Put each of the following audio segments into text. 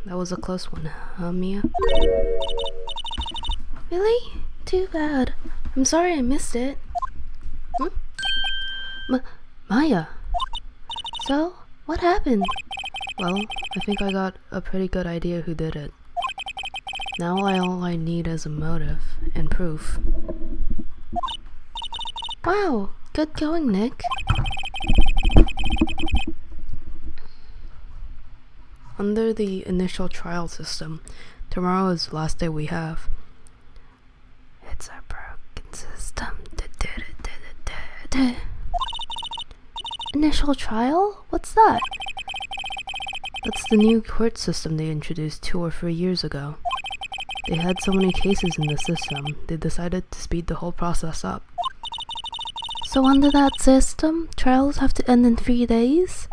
That was a close one, huh, Mia? Really? Too bad. I'm sorry I missed it. Maya! So, what happened? Well, I think I got a pretty good idea who did it. Now all I need is a motive and proof. Wow, good going, Nick. Under the initial trial system, tomorrow is the last day we have. It's a broken system. Initial trial? What's that? That's the new court system they introduced 2 or 3 years ago. They had so many cases in the system, they decided to speed the whole process up. So under that system, trials have to end in 3 days?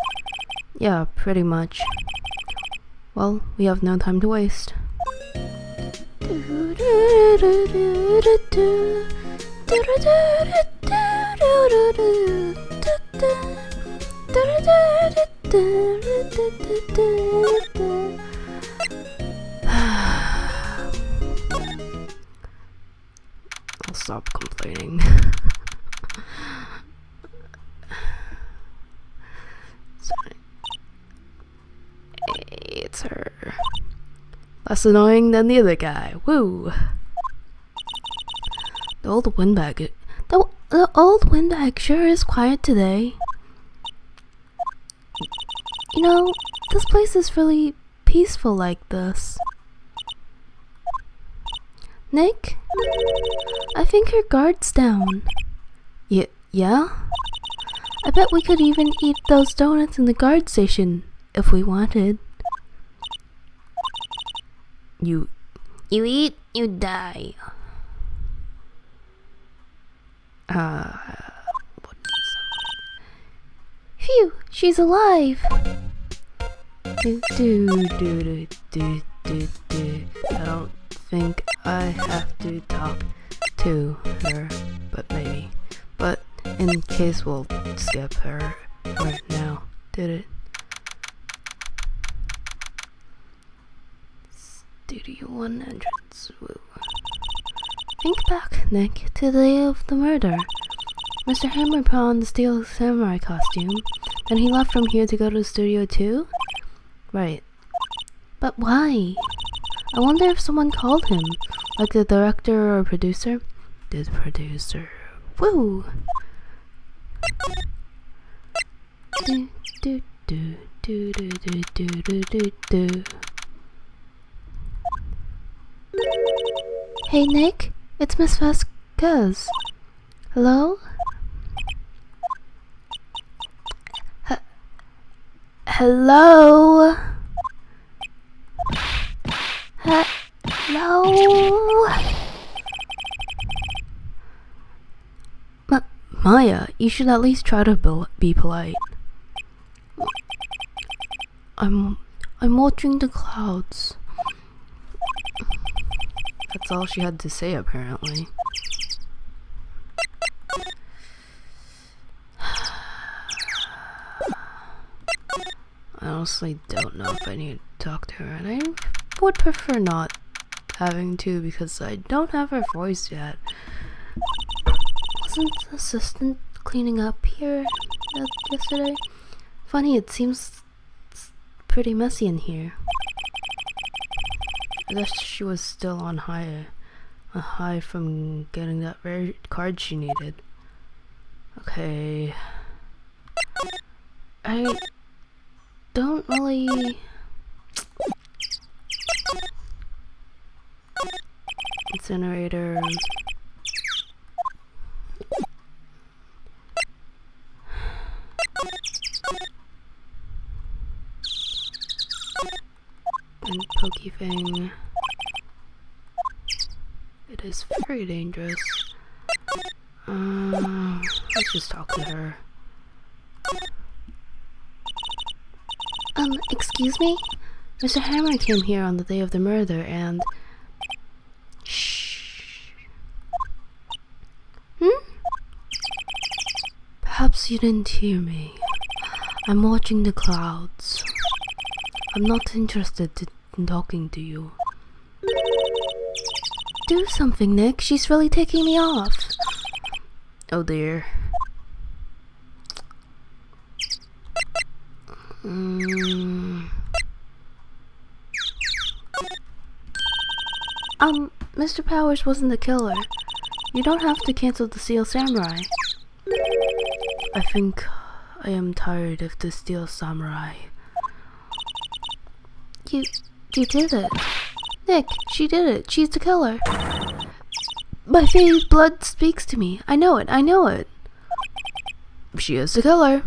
Yeah, pretty much. Well, we have no time to waste. I'll stop complaining. Sorry. It's her. Less annoying than the other guy. Woo! The old windbag sure is quiet today. You know, this place is really peaceful like this. Nick? I think your guard's down. Yeah? I bet we could even eat those donuts in the guard station if we wanted. You eat, you die. What is that? Phew, she's alive. I don't think I have to talk to her, but maybe. But in case, we'll skip her right now. Did it? Studio 1 entrance. Woo. Think back, Nick, to the day of the murder. Mr. Hammer put on the steel samurai costume, then he left from here to go to Studio 2? Right. But why? I wonder if someone called him, like the director or producer. The producer. Woo! Do, do, do, do, do, do, do, do, do. Hey Nick, it's Miss Vasquez. Hello? Hello? Hello? Maya, you should at least try to be polite. I'm watching the clouds. That's all she had to say, apparently. I honestly don't know if I need to talk to her, and I would prefer not having to because I don't have her voice yet. Wasn't the assistant cleaning up here yesterday? Funny, it seems pretty messy in here. I guess she was still on a high from getting that rare card she needed. Okay. I don't really... Incinerator... and pokey thing. It is very dangerous. Let's just talk to her. Excuse me? Mr. Hammer came here on the day of the murder and... Shh. Perhaps you didn't hear me. I'm watching the clouds. I'm not interested in talking to you. Do something, Nick. She's really taking me off. Oh dear. Mr. Powers wasn't the killer. You don't have to cancel the Steel Samurai. I think I am tired of the Steel Samurai. You did it. Nick, she did it. She's the killer. My faded blood speaks to me. I know it. She is the killer.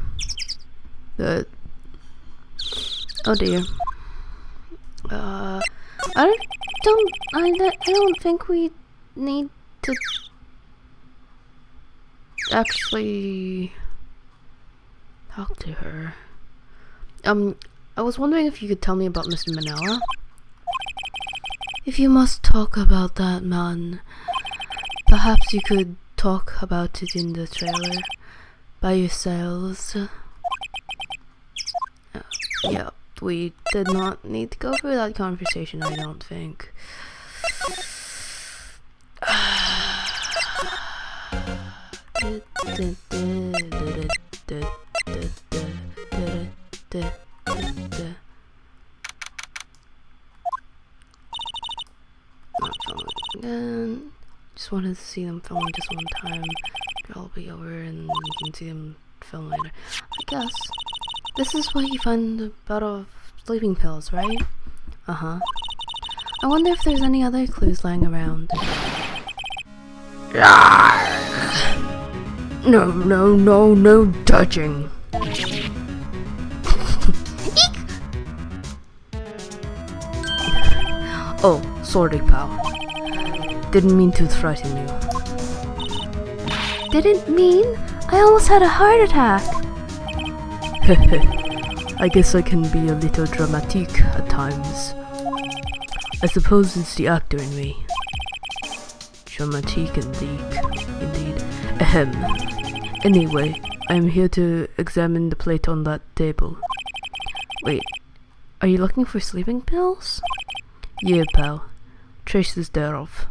Oh dear. I don't think we need to actually talk to her. I was wondering if you could tell me about Mr. Manila. If you must talk about that man, perhaps you could talk about it in the trailer by yourselves. Yeah, we did not need to go through that conversation, I don't think. Not filming again. Just wanted to see them film just one time. I'll be over and you can see them film later. I guess. This is where you find the bottle of sleeping pills, right? Uh-huh. I wonder if there's any other clues lying around. No touching. Oh, sorry, pal. Didn't mean to frighten you. Didn't mean? I almost had a heart attack. I guess I can be a little dramatic at times. I suppose it's the actor in me. Dramatic indeed. Ahem. Anyway, I'm here to examine the plate on that table. Wait, are you looking for sleeping pills? Yeah, pal. Traces thereof.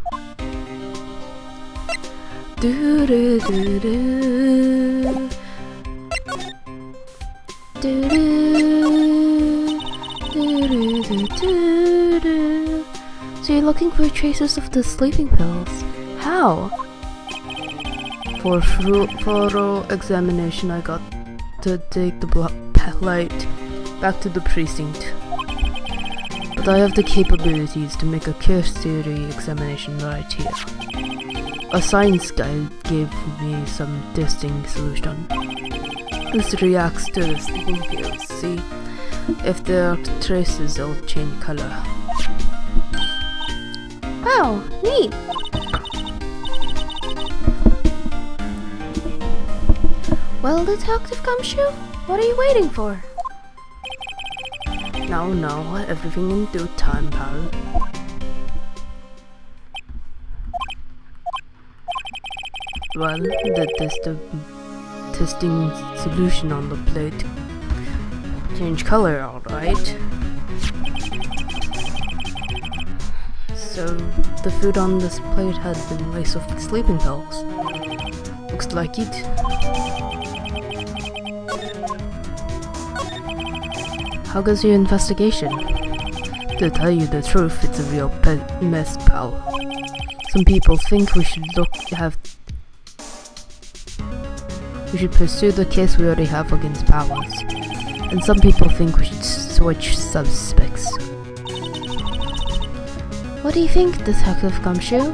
So you're looking for traces of the sleeping pills? How? For thorough examination, I got to take the light back to the precinct. But I have the capabilities to make a case theory examination right here. A science guy gave me some testing solution. This reacts to the sleeping pills. See, if there are traces, it'll change color. Oh, neat! Well, Detective Gumshoe, what are you waiting for? No, everything in due time, pal. Well, the testing solution on the plate change color, alright. So, the food on this plate has been laced with sleeping pills. Looks like it. How goes your investigation? To tell you the truth, it's a real mess, pal. Some people think we should pursue the case we already have against Powers, and some people think we should switch suspects. What do you think, Detective Gumshoe?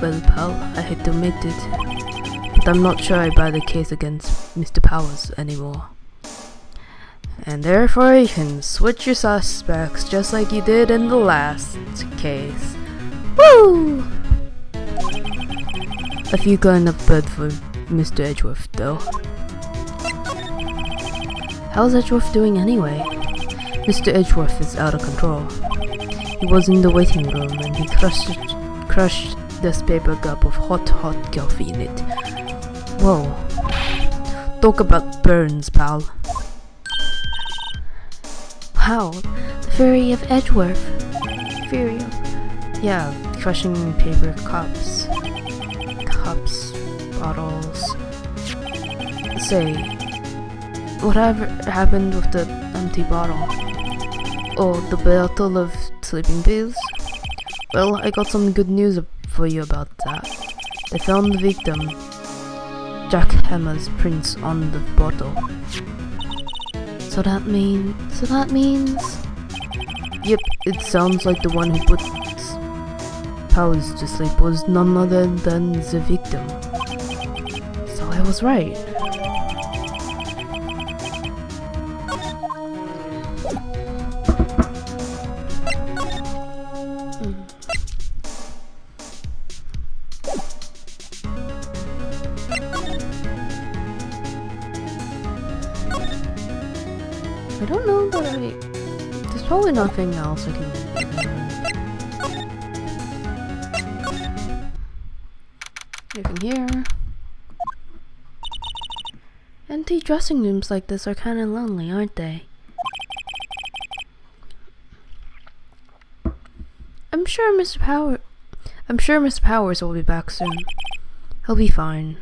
Well, pal, I hate to admit it, but I'm not sure I buy the case against Mr. Powers anymore. And therefore you can switch your suspects just like you did in the last case. Woo! A few kind of bad for Mr. Edgeworth, though. How's Edgeworth doing anyway? Mr. Edgeworth is out of control. He was in the waiting room and he crushed this paper cup with hot coffee in it. Whoa. Talk about burns, pal. Wow, the Fury of Edgeworth. Fury of... Yeah, crushing paper cups, bottles. Say, whatever happened with the empty bottle? Oh, the bottle of sleeping pills? Well, I got some good news for you about that. They found the victim, Jack Hammer's prints on the bottle. So that means... Yep, it sounds like the one who put Powers to sleep was none other than the victim. So I was right. I don't know, but there's probably nothing else I can do. Nothing here. Empty dressing rooms like this are kinda lonely, aren't they? I'm sure Mr. Powers will be back soon. He'll be fine.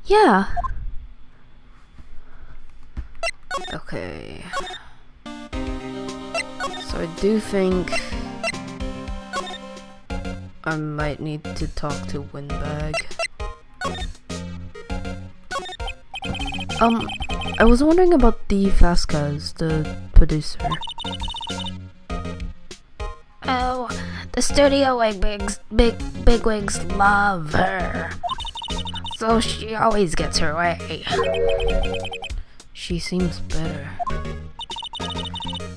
Yeah. Okay. So I do think I might need to talk to Windbag. I was wondering about Dee Vasquez, the producer. Oh, the studio bigwigs love her. So she always gets her way. She seems better.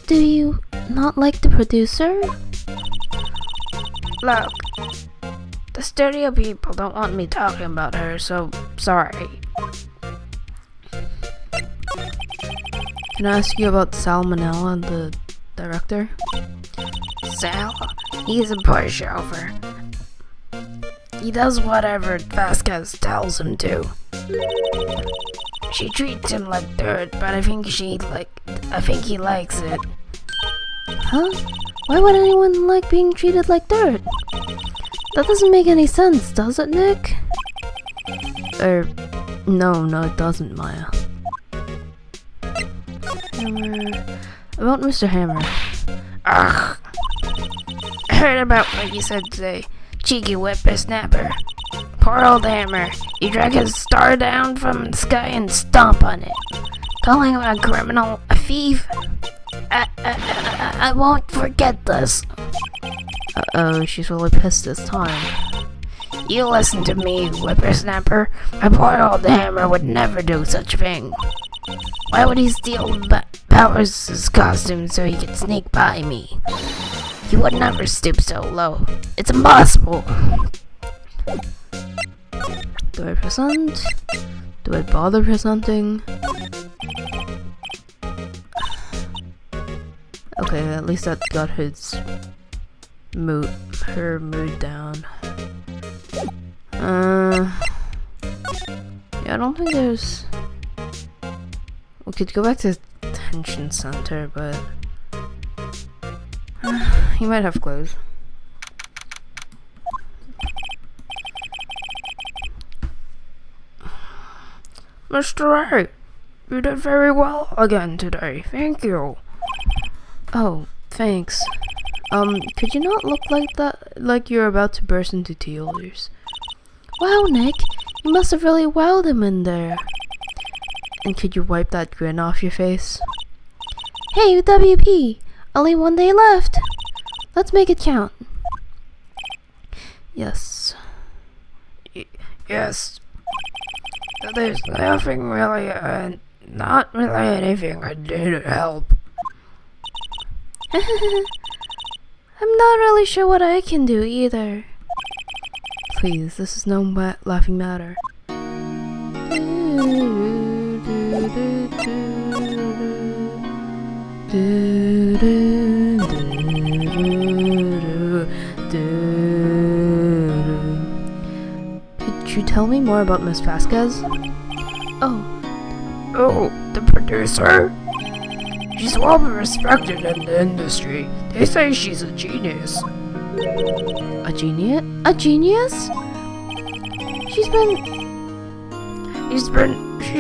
Do you not like the producer? Look, the studio people don't want me talking about her, so sorry. Can I ask you about Salmonella, the director? Sal? He's a pushover. He does whatever Vasquez tells him to. She treats him like dirt, but I think he likes it. Huh? Why would anyone like being treated like dirt? That doesn't make any sense, does it, Nick? No, it doesn't, Maya. About Mr. Hammer. Ugh. I heard about what you said today. Cheeky whippersnapper. Poor old Hammer. You drag his star down from the sky and stomp on it. Calling him a criminal, a thief. I won't forget this. Uh-oh, she's really pissed this time. You listen to me, whippersnapper. My poor old Hammer would never do such a thing. Why would he steal Powers' costume so he could sneak by me? He would never stoop so low. It's impossible. Do I present? Do I bother presenting? Okay, at least that got her mood down. Yeah, I don't think there's... We could go back to detention center, but he might have clothes. Mr. A, you did very well again today. Thank you. Oh, thanks. Could you not look like that, like you're about to burst into tears? Wow, Nick, you must have really wowed him in there. And could you wipe that grin off your face? Hey, WP, only one day left. Let's make it count. Yes. Yes. There's nothing really, not really anything I do to help. I'm not really sure what I can do either. Please, this is no laughing matter. Could you tell me more about Miss Vasquez? Oh, the producer? She's well respected in the industry. They say she's a genius. A genius? A genius? She's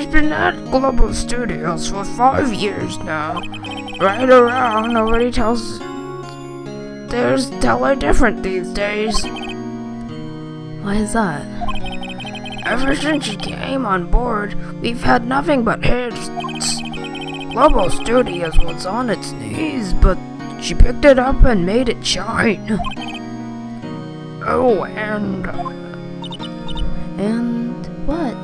been at Global Studios for 5 years now. Right or wrong, nobody tell her different these days. Why is that? Ever since she came on board, we've had nothing but hits. Global Studios was on its knees, but she picked it up and made it shine. Oh, and what?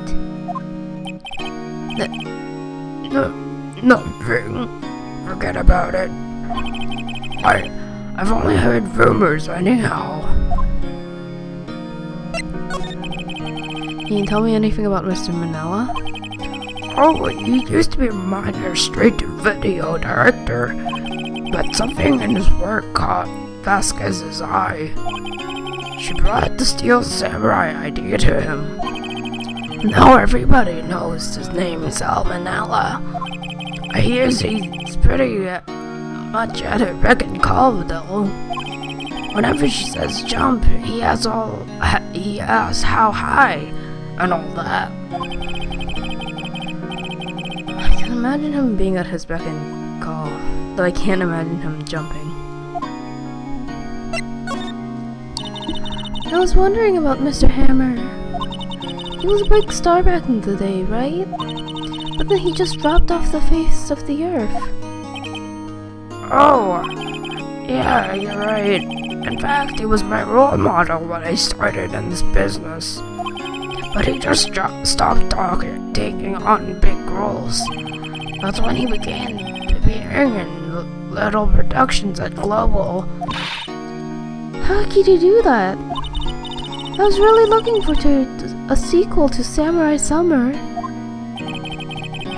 Nothing. Forget about it. I've only heard rumors anyhow. Can you tell me anything about Mr. Manila? Oh, he used to be a minor straight-to-video director, but something in his work caught Vasquez's eye. She brought the Steel Samurai idea to him. Now everybody knows his name is Manila. I hear he's pretty much at her beck and call, though. Whenever she says jump, he asks how high and all that. I can imagine him being at his beck and call, but I can't imagine him jumping. I was wondering about Mr. Hammer. He was a big star back in the day, right? But then he just dropped off the face of the earth. Oh, yeah, you're right. In fact, he was my role model when I started in this business. But he just stopped taking on big roles. That's when he began appearing in little productions at Global. How could you do that? I was really looking for a sequel to Samurai Summer.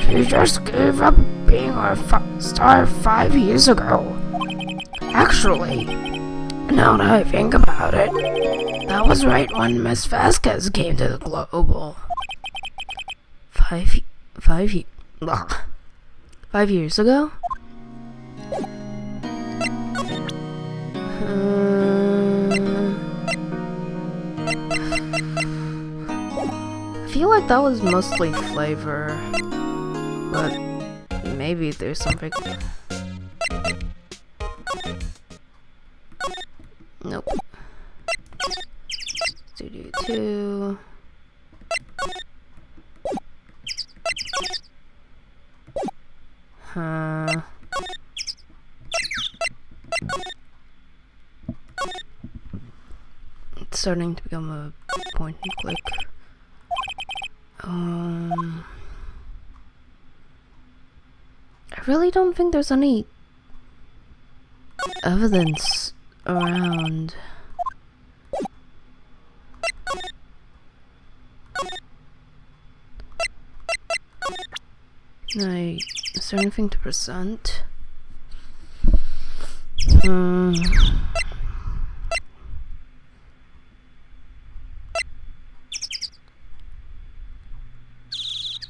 She just gave up being a star 5 years ago. Actually, now that I think about it, that was right when Miss Vasquez came to the Global. 5 years ago? I feel like that was mostly flavor, but maybe there's something. Nope. Studio 2. It's starting to become a point and click. I really don't think there's any evidence around. Is there anything to present?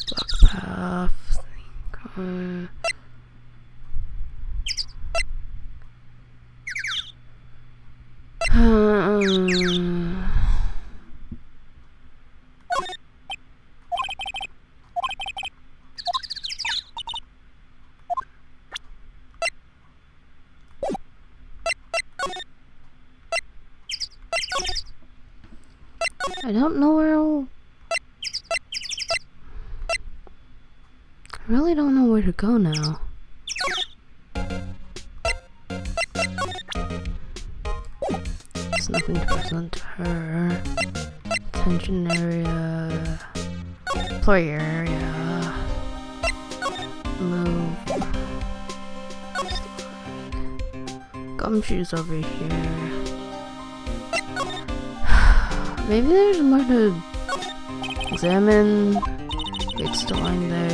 Block path. I don't know where. I really don't know where to go now. There's nothing to present to her. Attention area. Employer area. Move. Gumshoes over here. Maybe there's more to examine. It's still lying there.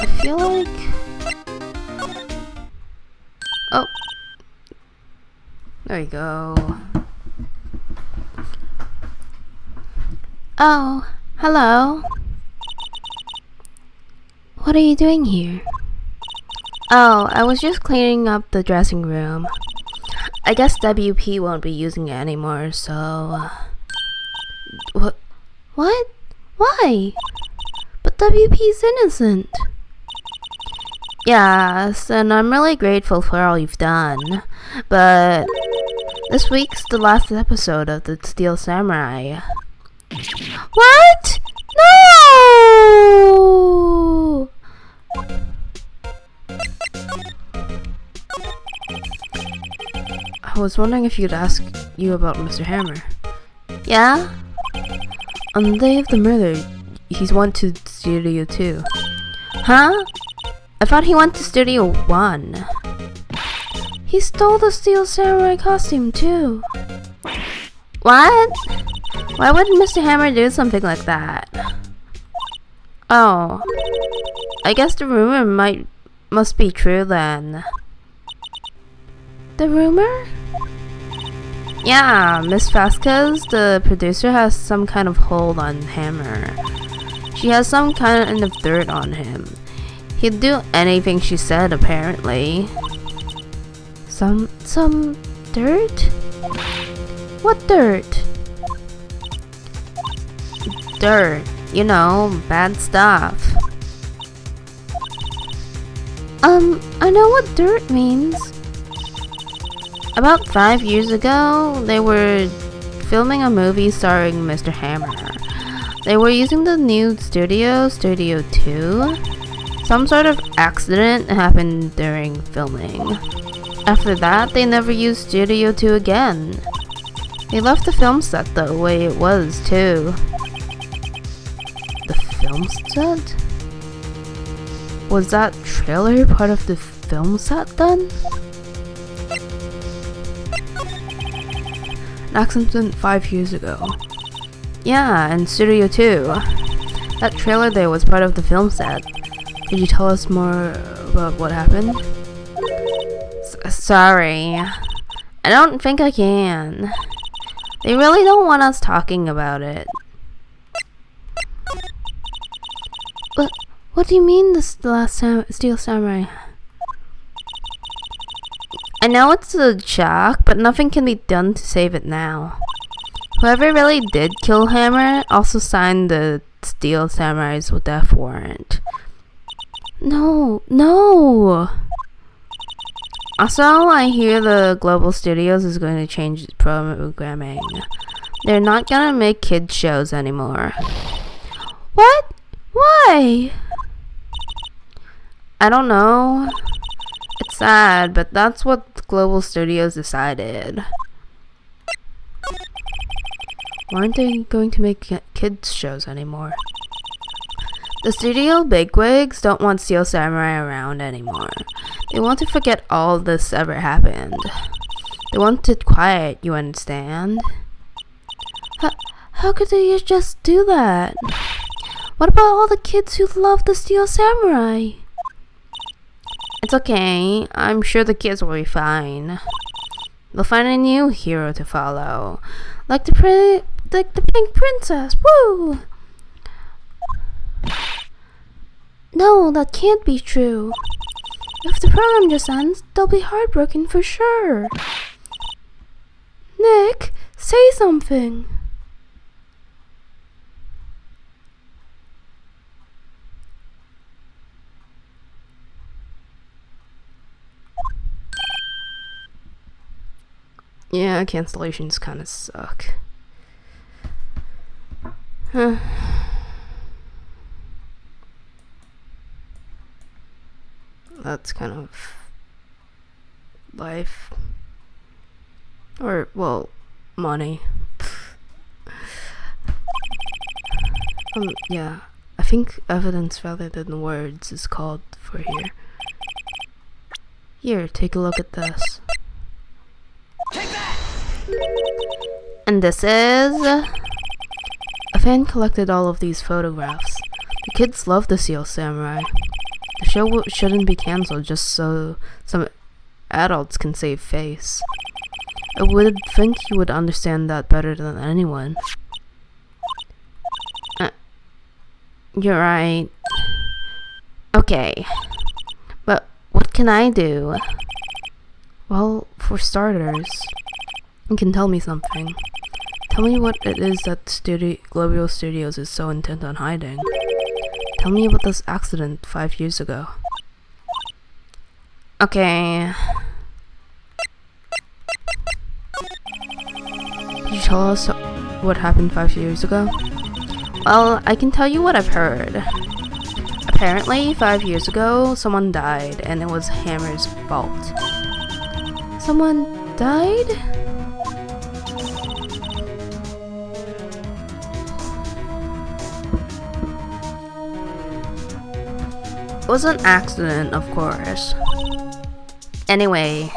I feel like... Oh! There you go. Oh, hello. What are you doing here? Oh, I was just cleaning up the dressing room. I guess WP won't be using it anymore, so... What? What? Why? But WP's innocent. Yes, and I'm really grateful for all you've done. But this week's the last episode of the Steel Samurai. What? No! I was wondering if you'd ask you about Mr. Hammer. Yeah? On the day of the murder, he's went to Studio 2. Huh? I thought he went to Studio 1. He stole the Steel Samurai costume too. What? Why would Mr. Hammer do something like that? Oh. I guess the rumor must be true then. The rumor? Yeah, Miss Vasquez, the producer, has some kind of hold on Hammer. She has some kind of dirt on him. He'd do anything she said, apparently. Some dirt? What dirt? Dirt. You know, bad stuff. I know what dirt means. About 5 years ago, they were filming a movie starring Mr. Hammer. They were using the new Studio 2. Some sort of accident happened during filming. After that, they never used Studio 2 again. They left the film set the way it was, too. The film set? Was that trailer part of the film set then? An accident 5 years ago. Yeah, and Studio 2. That trailer there was part of the film set. Could you tell us more about what happened? Sorry. I don't think I can. They really don't want us talking about it. What do you mean the last Steel Samurai? I know it's a shock, but nothing can be done to save it now. Whoever really did kill Hammer also signed the Steel Samurai's death warrant. No, no! Also, I hear the Global Studios is going to change its programming. They're not gonna make kids shows anymore. What? Why? I don't know. It's sad, but that's what Global Studios decided. Why aren't they going to make kids shows anymore? The studio bigwigs don't want Steel Samurai around anymore. They want to forget all this ever happened. They want it quiet, you understand? How could they just do that? What about all the kids who love the Steel Samurai? It's okay. I'm sure the kids will be fine. They'll find a new hero to follow. Like the Pink Princess. Woo! No, that can't be true. If the program just ends, they'll be heartbroken for sure. Nick, say something. Yeah, cancellations kind of suck. That's kind of life. Or, well, money. Yeah. I think evidence rather than words is called for here. Here, take a look at this. And this is... A fan collected all of these photographs. The kids love the Steel Samurai. The show shouldn't be cancelled just so some adults can save face. I would think you would understand that better than anyone. You're right. Okay. But what can I do? Well, for starters, you can tell me something. Tell me what it is that Global Studios is so intent on hiding. Tell me about this accident 5 years ago. Okay. Could you tell us what happened 5 years ago? Well, I can tell you what I've heard. Apparently, 5 years ago, someone died, and it was Hammer's fault. Someone died? It was an accident, of course. Anyway,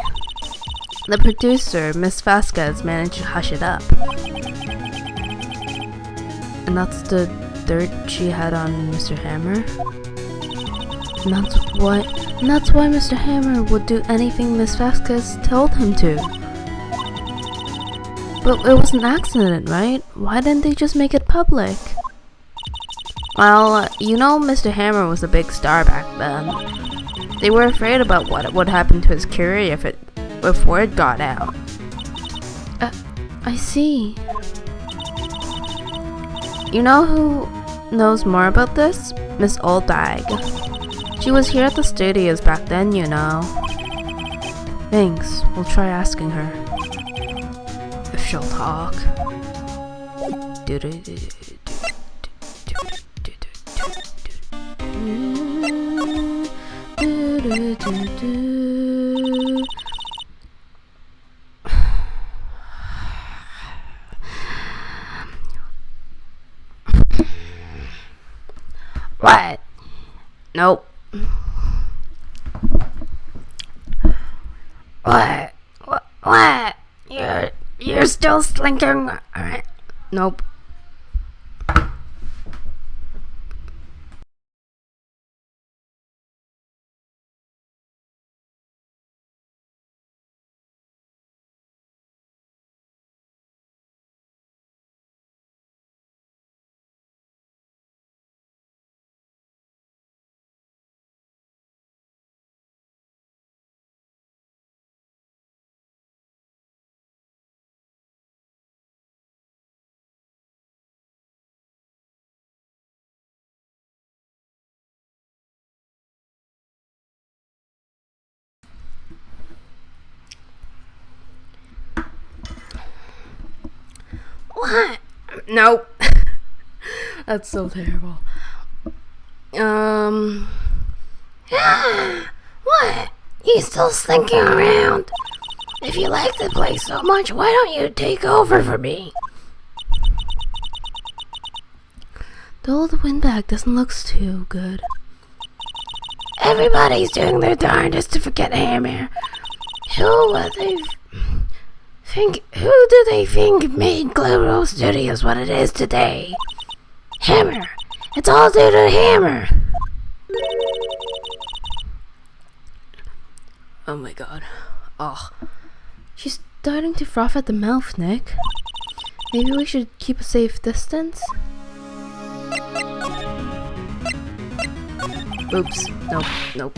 the producer, Miss Vasquez, managed to hush it up. And that's the dirt she had on Mr. Hammer. And that's why Mr. Hammer would do anything Miss Vasquez told him to. But it was an accident, right? Why didn't they just make it public? Well, you know Mr. Hammer was a big star back then. They were afraid about what would happen to his career if word got out. I see. You know who knows more about this? Miss Oldbag. She was here at the studios back then, you know. Thanks. We'll try asking her. If she'll talk. What? Nope. What? What? You're still slinking? Nope. What? Nope. That's so terrible. What? You still slinking around? If you like the place so much, why don't you take over for me? The old windbag doesn't look too good. Everybody's doing their darndest to forget Hammer. Who do they think made Global Studios what it is today? Hammer. It's all due to Hammer. Oh my god. Ugh. She's starting to froth at the mouth, Nick. Maybe we should keep a safe distance? Oops. Nope.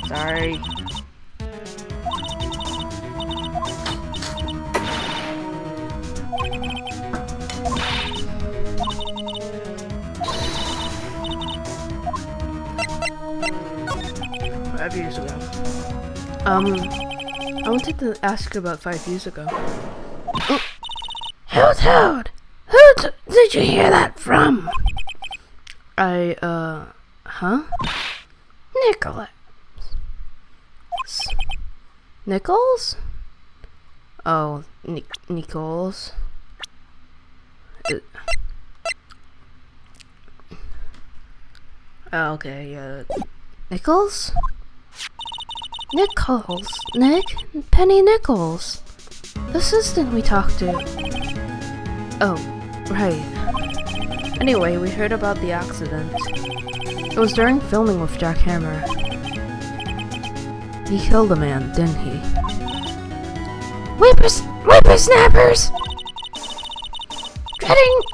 Sorry. Years ago. I wanted to ask you about 5 years ago. Hoot. Did you hear that from? Huh? Nicholas. Nichols? Oh, Nichols. Okay, yeah. Nichols? Nick? Penny Nichols. The assistant we talked to. Oh, right. Anyway, we heard about the accident. It was during filming with Jack Hammer. He killed a man, didn't he? Whippersnappers!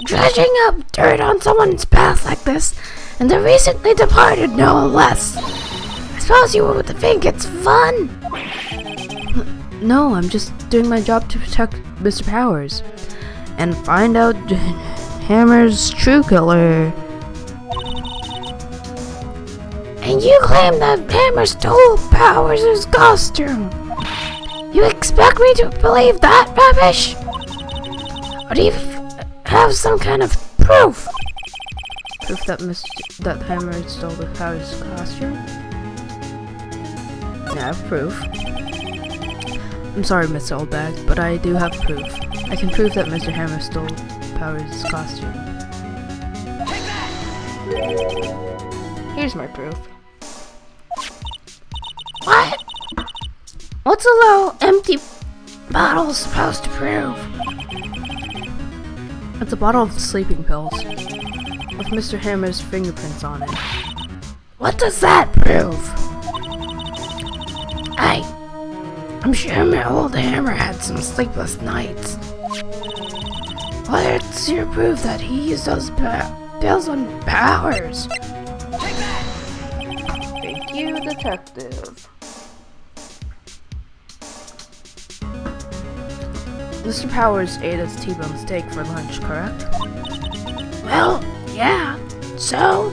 Dredging up dirt on someone's past like this, and the recently departed no less. I suppose you would think it's fun. No, I'm just doing my job to protect Mr. Powers and find out Hammer's true killer. And you claim that Hammer stole Powers' costume. You expect me to believe that rubbish? Or do you have some kind of proof? Proof that Hammer stole the Powers' costume? Yeah, I have proof. I'm sorry, Mr. Oldbag, but I do have proof. I can prove that Mr. Hammer stole Powers' costume. Here's my proof. What? What's a little empty bottle supposed to prove? It's a bottle of sleeping pills with Mr. Hammer's fingerprints on it. What does that prove? I'm sure my old Hammer had some sleepless nights. What's your proof that he used those pills on Powers? Thank you, detective. Mr. Powers ate his T-bone steak for lunch, correct? Well, yeah. So?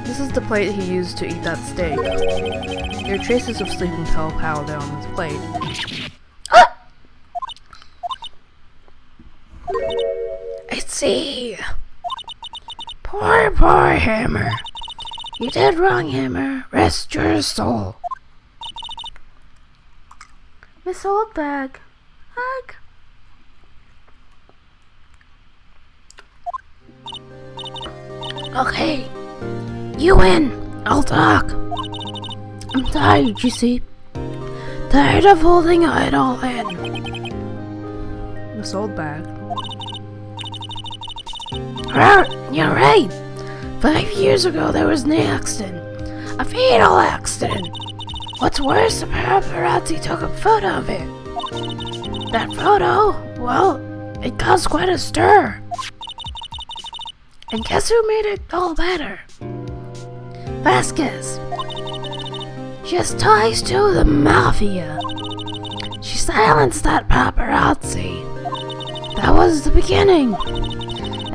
This is the plate he used to eat that steak. There are traces of sleeping pill powder on this plate. I see. Poor Hammer. You did wrong, Hammer. Rest your soul. Miss Oldbag. Hug. Okay. You win. I'll talk. I'm tired, you see. Tired of holding it all in. Miss Oldbag. You're right. 5 years ago there was an accident. A fatal accident. What's worse, the paparazzi took a photo of it. That photo, well, it caused quite a stir. And guess who made it all better? Vasquez. She has ties to the mafia. She silenced that paparazzi. That was the beginning.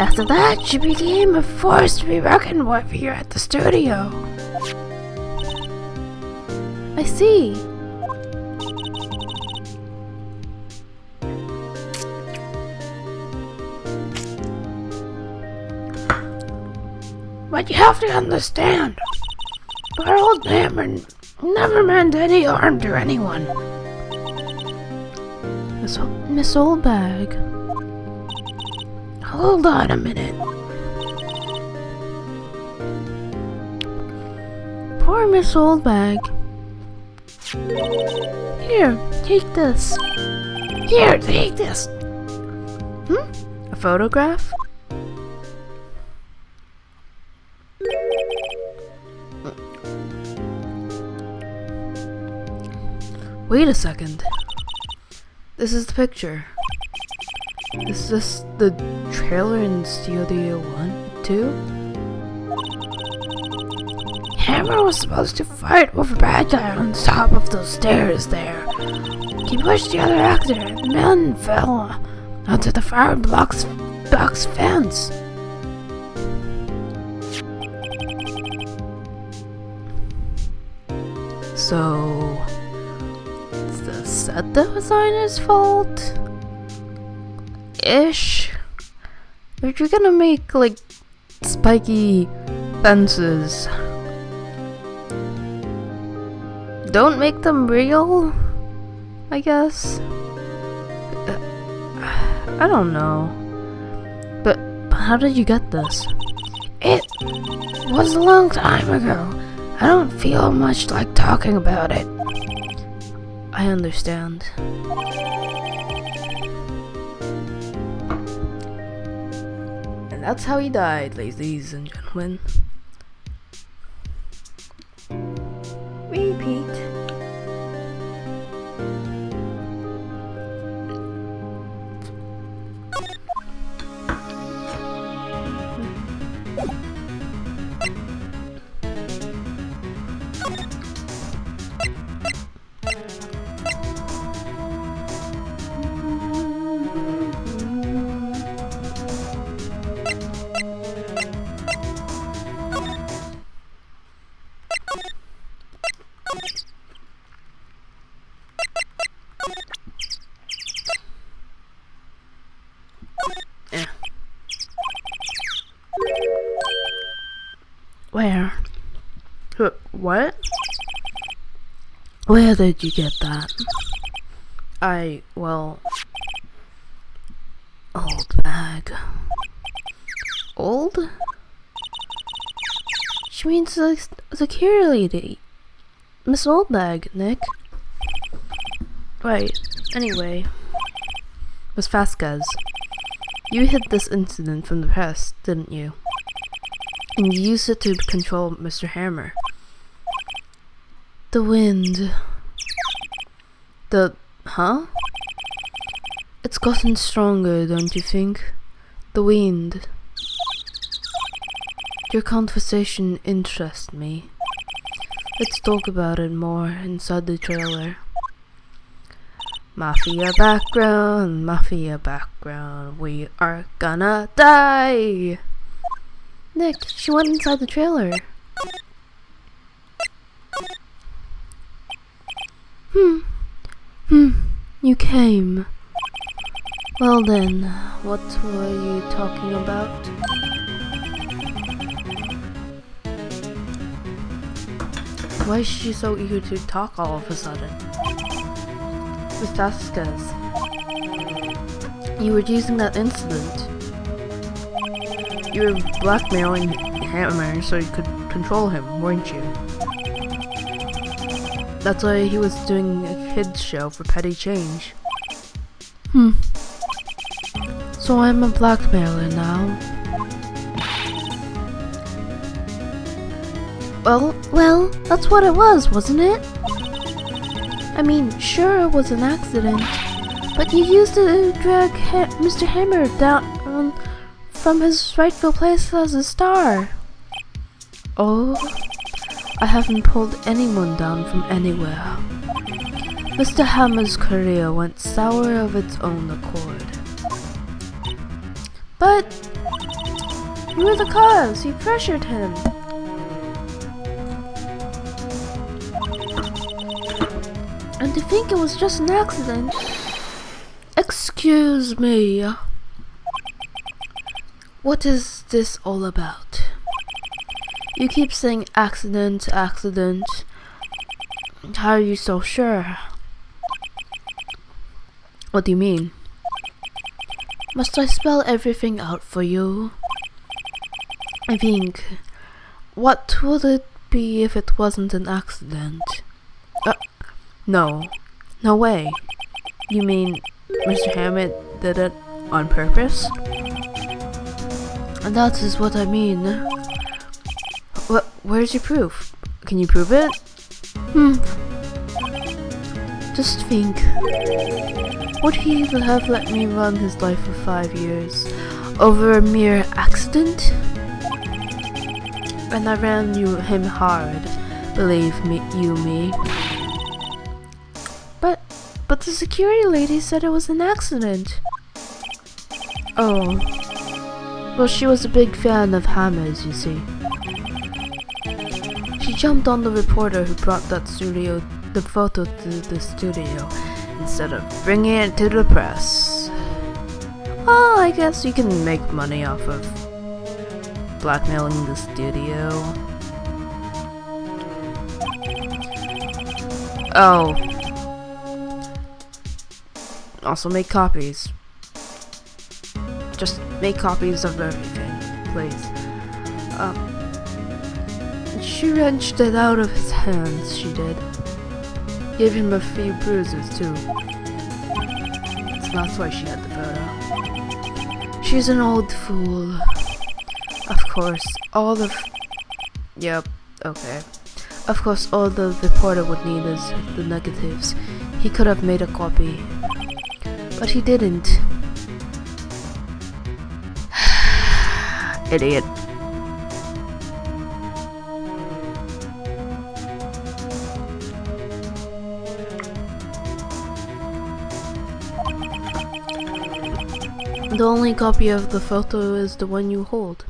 After that, she became a force to be reckoned with here at the studio. I see. But you have to understand, our old Hammer never meant any harm to anyone. Miss Oldbag. Hold on a minute. Poor Miss Oldbag. Here, take this. Here, take this. A photograph? Wait a second. This is the picture. Is this the trailer in Studio 1, 2? Hammer was supposed to fight with a bad guy on top of those stairs there. He pushed the other actor and the man fell onto the fire box fence. So, it's the set designer's fault? Ish. If you're gonna make, like, spiky fences, don't make them real, I guess. I don't know. But how did you get this? It was a long time ago. I don't feel much like talking about it. I understand. And that's how he died, ladies and gentlemen. Repeat. Where? What? Where did you get that? Well... Old bag. Old? She means the security. Miss Oldbag, Nick. Right, anyway. Miss Vasquez, you hid this incident from the press, didn't you? And you used it to control Mr. Hammer. The wind. Huh? It's gotten stronger, don't you think? The wind. Your conversation interests me. Let's talk about it more inside the trailer. Mafia background, we are gonna die! Nick, she went inside the trailer. You came. Well then, what were you talking about? Why is she so eager to talk all of a sudden? Miss Vasquez, you were using that incident. You were blackmailing Hammer so you could control him, weren't you? That's why he was doing a kids show for petty change. So I'm a blackmailer now. Well, that's what it was, wasn't it? I mean, sure it was an accident, but you used it to drag Mr. Hammer down from his rightful place as a star. Oh, I haven't pulled anyone down from anywhere. Mr. Hammer's career went sour of its own accord. But you were the cause. You pressured him. And to think it was just an accident. Excuse me. What is this all about? You keep saying accident, accident. How are you so sure? What do you mean? Must I spell everything out for you? I think, what would it be if it wasn't an accident? No. No way. You mean Mr. Hammett did it on purpose? And that is what I mean. Where's your proof? Can you prove it? Just think. Would he have let me run his life for 5 years over a mere accident? And I ran him hard, believe me. But the security lady said it was an accident. Oh. Well, she was a big fan of hammers, you see. She jumped on the reporter who brought the photo to the studio, instead of bringing it to the press. Well, I guess you can make money off of blackmailing the studio. Oh. Also make copies. Just make copies of everything, please. She wrenched it out of his hands, she did. Gave him a few bruises, too. So that's why she had the photo. She's an old fool. Of course, Yep, okay. Of course, all the reporter would need is the negatives. He could have made a copy. But he didn't. Idiot. The only copy of the photo is the one you hold.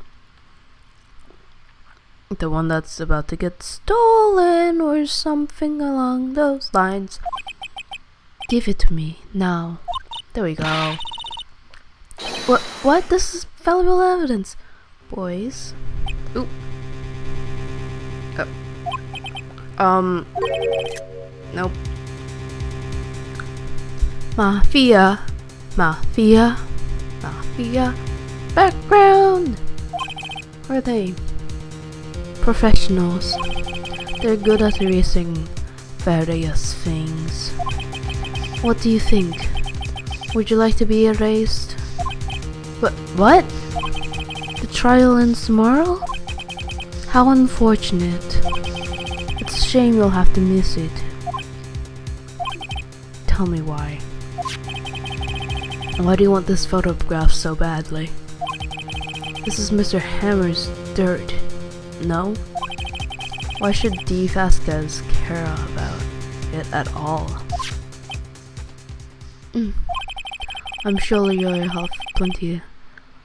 The one that's about to get stolen or something along those lines. Give it to me, now. There we go. What? This is valuable evidence. Boys. Ooh. Nope. Mafia. Background! Who are they? Professionals. They're good at erasing various things. What do you think? Would you like to be erased? What? The trial ends tomorrow? How unfortunate. It's a shame you'll have to miss it. Tell me why. Why do you want this photograph so badly? This is Mr. Hammer's dirt, no? Why should D. Vasquez care about it at all? I'm sure you'll have plenty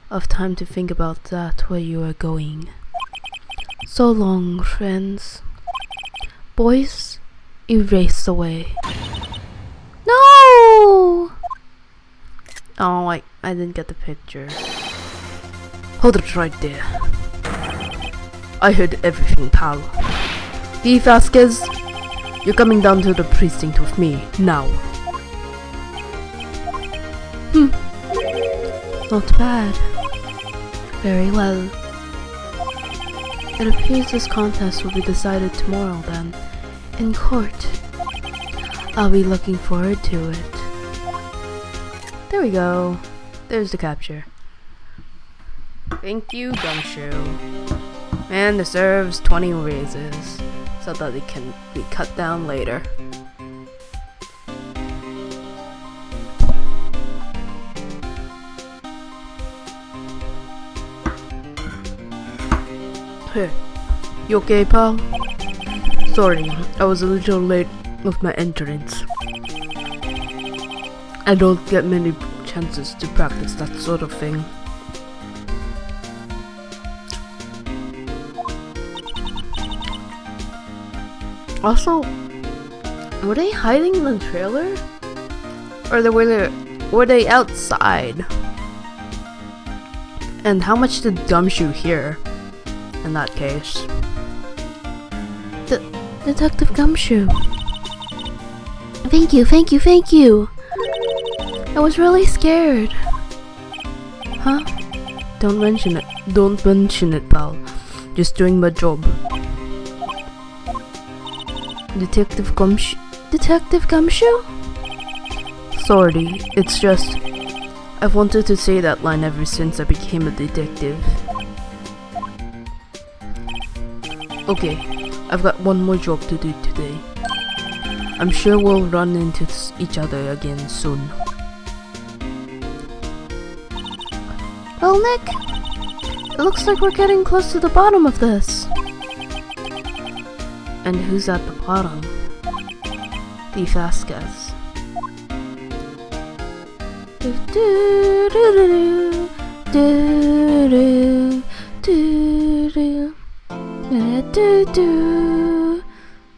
of time to think about that where you are going. So long, friends. Boys, erase away. No! Oh, I didn't get the picture. Hold it right there. I heard everything, pal. D. Vasquez, you're coming down to the precinct with me, now. Not bad. Very well. It appears this contest will be decided tomorrow then, in court. I'll be looking forward to it. There we go. There's the capture. Thank you, Gumshoe. Man deserves 20 raises so that it can be cut down later. Hey, you okay, pal? Sorry, I was a little late with my entrance. I don't get many chances to practice that sort of thing. Also, were they hiding in the trailer? Or were they outside? And how much did Gumshoe hear? in that case. Detective Gumshoe. Thank you. I was really scared. Huh? Don't mention it, pal. Just doing my job. Detective Gumshoe? Sorry, it's just I've wanted to say that line ever since I became a detective. Okay, I've got one more job to do today. I'm sure we'll run into each other again soon. Well, Nick, it looks like we're getting close to the bottom of this. And who's at the bottom? The Vasquez.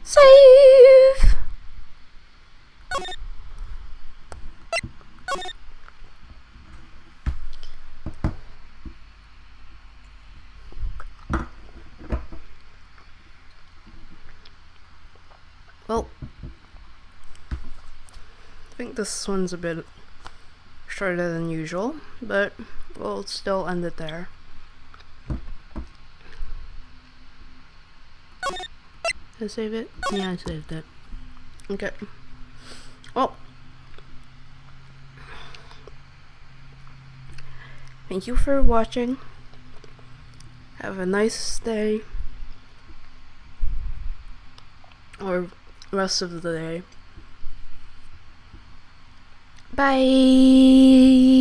Save! Well, I think this one's a bit shorter than usual, but we'll still end it there. Did I save it? Yeah, I saved it. Okay. Well, thank you for watching. Have a nice day. Or rest of the day. Bye!